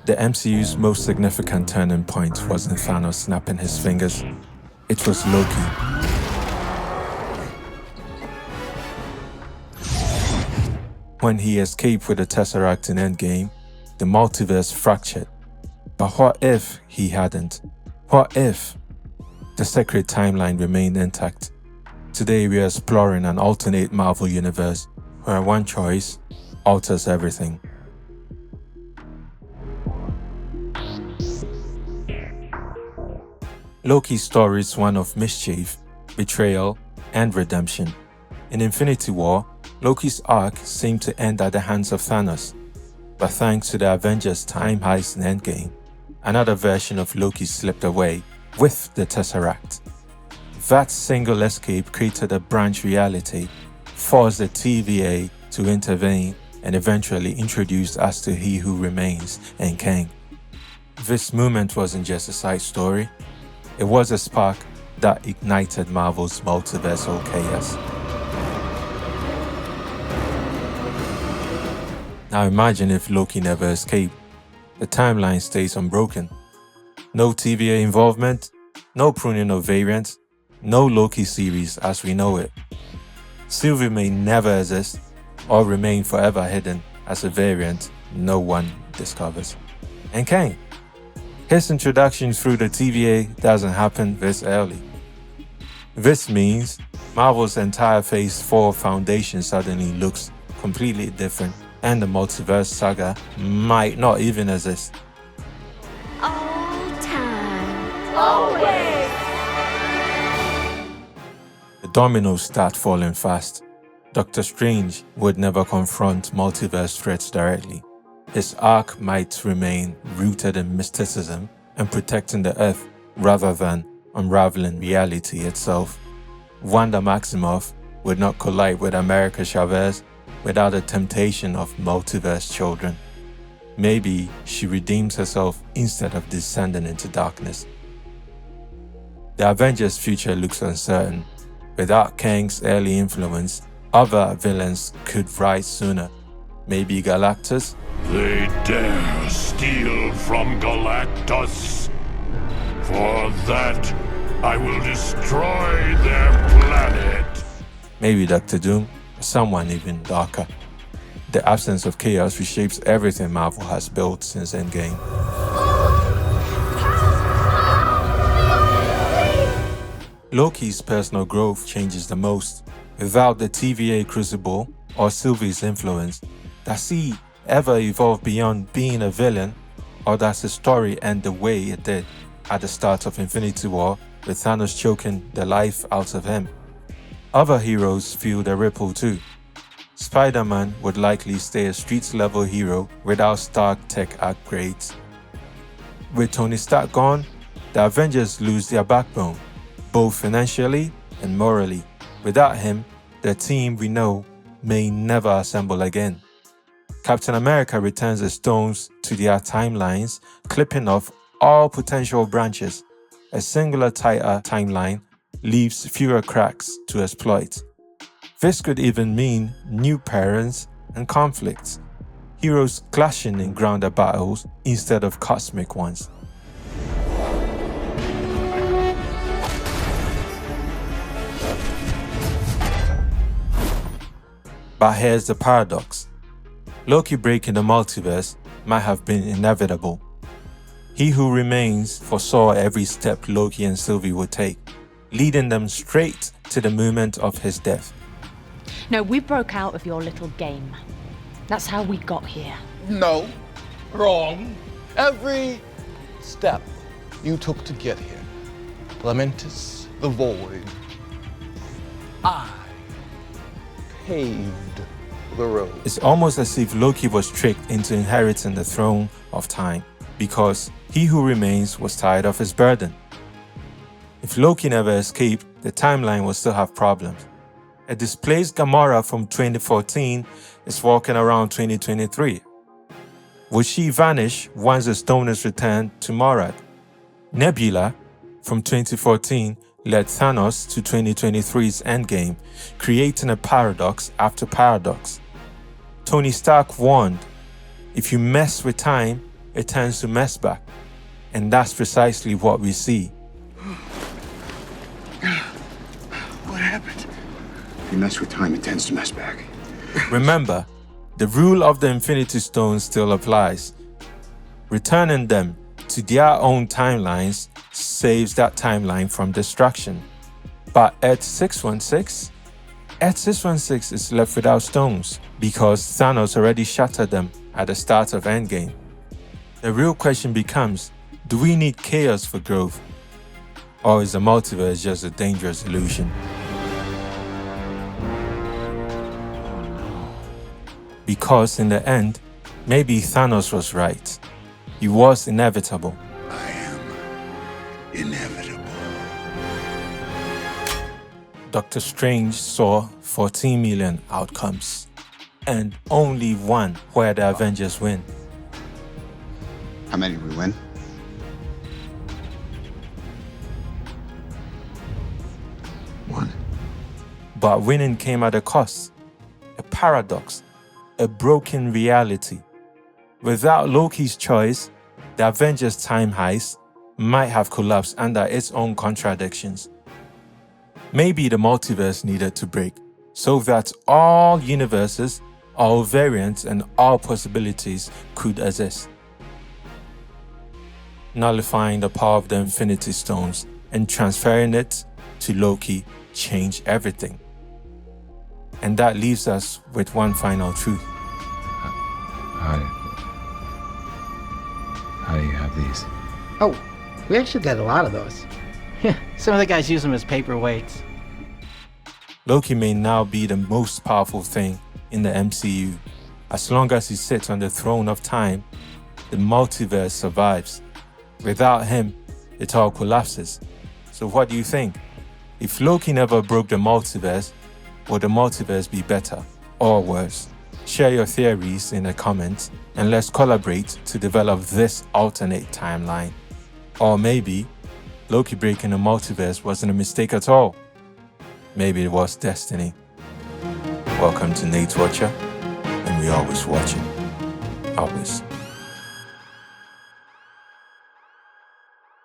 The MCU's most significant turning point wasn't Thanos snapping his fingers. It was Loki. When he escaped with the Tesseract in Endgame, the multiverse fractured. But what if he hadn't? What if the sacred timeline remained intact? Today we are exploring an alternate Marvel universe where one choice alters everything. Loki's story is one of mischief, betrayal, and redemption. In Infinity War, Loki's arc seemed to end at the hands of Thanos, but thanks to the Avengers' time heist in Endgame, another version of Loki slipped away with the Tesseract. That single escape created a branch reality, forced the TVA to intervene, and eventually introduced us to He Who Remains and Kang. This moment wasn't just a side story, it was a spark that ignited Marvel's multiversal chaos. Now imagine if Loki never escaped. The timeline stays unbroken. No TVA involvement, no pruning of variants, no Loki series as we know it. Sylvie may never exist or remain forever hidden as a variant no one discovers. And Kang, his introduction through the TVA doesn't happen this early. This means Marvel's entire Phase 4 foundation suddenly looks completely different, and the multiverse saga might not even exist. All time. Always. The dominoes start falling fast. Doctor Strange would never confront multiverse threats directly. His arc might remain rooted in mysticism and protecting the Earth rather than unraveling reality itself. Wanda Maximoff would not collide with America Chavez without the temptation of multiverse children. Maybe she redeems herself instead of descending into darkness. The Avengers' future looks uncertain. Without Kang's early influence, other villains could rise sooner. Maybe Galactus? They dare steal from Galactus. For that, I will destroy their planet. Maybe Doctor Doom, or someone even darker. The absence of chaos reshapes everything Marvel has built since Endgame. Loki's personal growth changes the most. Without the TVA crucible or Sylvie's influence, does he ever evolve beyond being a villain, or does his story end the way it did at the start of Infinity War, with Thanos choking the life out of him? Other heroes feel the ripple too. Spider-Man would likely stay a street-level hero without Stark tech upgrades. With Tony Stark gone, the Avengers lose their backbone, both financially and morally. Without him, the team we know may never assemble again. Captain America returns the stones to their timelines, clipping off all potential branches. A singular tighter timeline leaves fewer cracks to exploit. This could even mean new parents and conflicts, heroes clashing in grounded battles instead of cosmic ones. But here's the paradox. Loki breaking the multiverse might have been inevitable. He Who Remains foresaw every step Loki and Sylvie would take, leading them straight to the moment of his death. No, we broke out of your little game. That's how we got here. No, wrong. Every step you took to get here, Lamentus, the Void, I paved the road. It's almost as if Loki was tricked into inheriting the throne of time, because He Who Remains was tired of his burden. If Loki never escaped, the timeline will still have problems. A displaced Gamora from 2014 is walking around 2023. Will she vanish once the stone is returned to Morag? Nebula from 2014 led Thanos to 2023's Endgame, creating a paradox after paradox. Tony Stark warned, if you mess with time, it tends to mess back. And that's precisely what we see. What happened? If you mess with time, it tends to mess back. Remember, the rule of the Infinity Stones still applies. Returning them to their own timelines saves that timeline from destruction. But Earth 616 is left without stones because Thanos already shattered them at the start of Endgame. The real question becomes, do we need chaos for growth? Or is the multiverse just a dangerous illusion? Because in the end, maybe Thanos was right. He was inevitable. I am inevitable. Doctor Strange saw 14 million outcomes, and only one where the Avengers win. How many did we win? One. But winning came at a cost, a paradox, a broken reality. Without Loki's choice, the Avengers' time heist might have collapsed under its own contradictions. Maybe the multiverse needed to break, so that all universes, all variants, and all possibilities could exist. Nullifying the power of the Infinity Stones and transferring it to Loki changed everything. And that leaves us with one final truth. How do you have these? Oh, we actually got a lot of those. Some of the guys use them as paperweights. Loki may now be the most powerful thing in the MCU. As long as he sits on the throne of time, the multiverse survives. Without him, it all collapses. So what do you think? If Loki never broke the multiverse, would the multiverse be better or worse? Share your theories in the comments and let's collaborate to develop this alternate timeline. Or maybe Loki breaking the multiverse wasn't a mistake at all. Maybe it was destiny. Welcome to Nate's Watcher, and we always watching. Always.